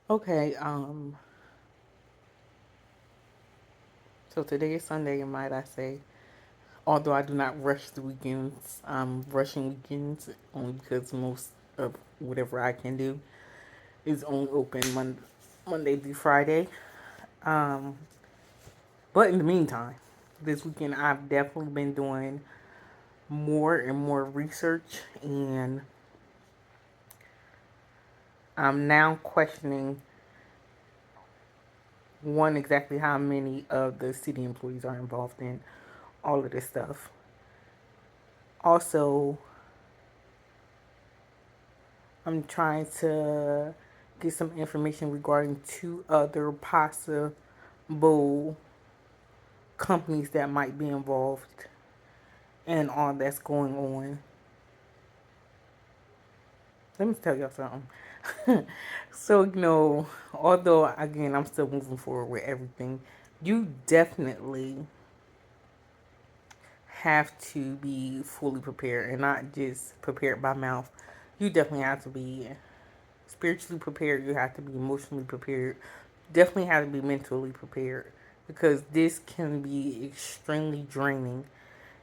Okay, so today is Sunday, and might I say, although I do not rush the weekends, I'm rushing weekends only because most of whatever I can do is only open Monday through Friday. Um, but in the meantime, this weekend I've definitely been doing more and more research, and I'm now questioning one exactly how many of the city employees are involved in all of this stuff. Also, I'm trying to get some information regarding two other possible companies that might be involved in all that's going on. Let me tell y'all something. So, although again, I'm still moving forward with everything, you definitely have to be fully prepared and not just prepared by mouth. You definitely have to be spiritually prepared. You have to be emotionally prepared. Definitely have to be mentally prepared because this can be extremely draining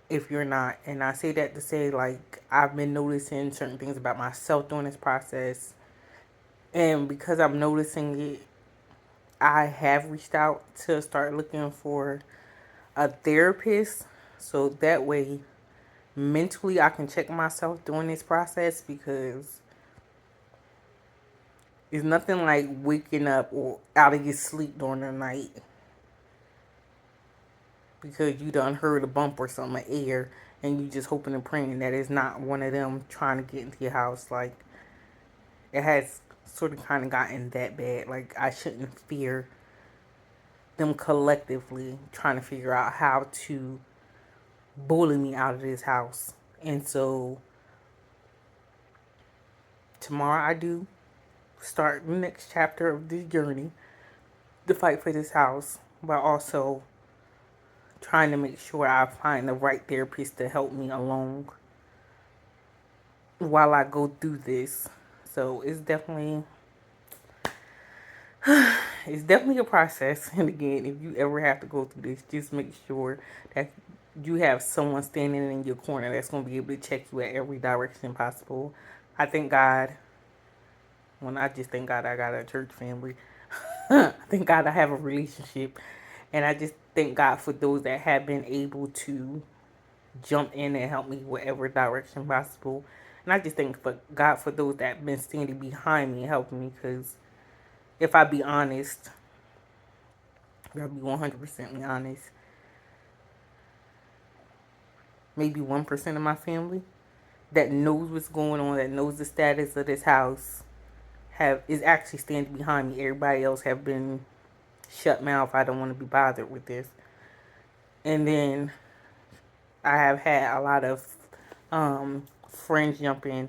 if you're not. And I say that to say, like, I've been noticing certain things about myself during this process. And because I'm noticing it, I have reached out to start looking for a therapist. So that way, mentally, I can check myself during this process because it's nothing like waking up or out of your sleep during the night because you done heard a bump or something in air and you just hoping and praying that it's not one of them trying to get into your house. Like, it has sort of kind of gotten that bad. Like, I shouldn't fear them collectively trying to figure out how to bully me out of this house. And so tomorrow I do start the next chapter of this journey to fight for this house, but also trying to make sure I find the right therapist to help me along while I go through this. So it's definitely a process. And again, if you ever have to go through this, just make sure that you have someone standing in your corner that's going to be able to check you at every direction possible. I thank God. When I just thank God I got a church family. I thank God I have a relationship. And I just thank God for those that have been able to jump in and help me whatever direction possible. And I just thank for God for those that have been standing behind me and helping me. Because if I be honest, I'll be 100% honest, maybe 1% of my family that knows what's going on, that knows the status of this house, is actually standing behind me. Everybody else have been shut mouth. I don't want to be bothered with this. And then I have had a lot of friends jump in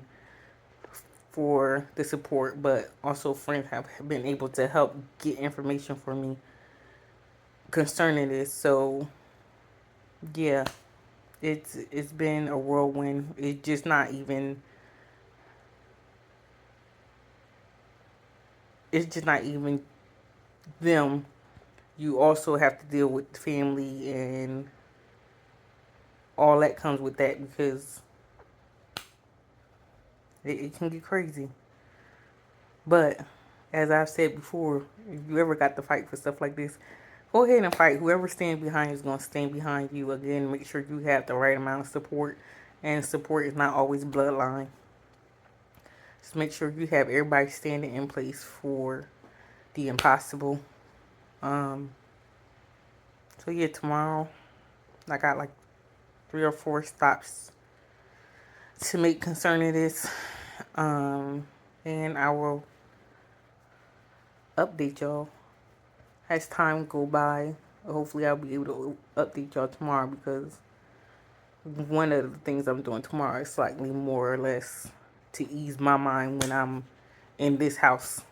for the support, but also friends have been able to help get information for me concerning this. So yeah, it's been a whirlwind. It's just not even them. You also have to deal with family and all that comes with that because it can get crazy. But as I've said before, if you ever got to fight for stuff like this, go ahead and fight. Whoever stands behind you is going to stand behind you. Again, make sure you have the right amount of support. And support is not always bloodline. Just make sure you have everybody standing in place for the impossible. Um, so yeah, tomorrow I got like 3 or 4 stops to make concerning this. Um, and I will update y'all as time go by. Hopefully I'll be able to update y'all tomorrow because one of the things I'm doing tomorrow is slightly more or less to ease my mind when I'm in this house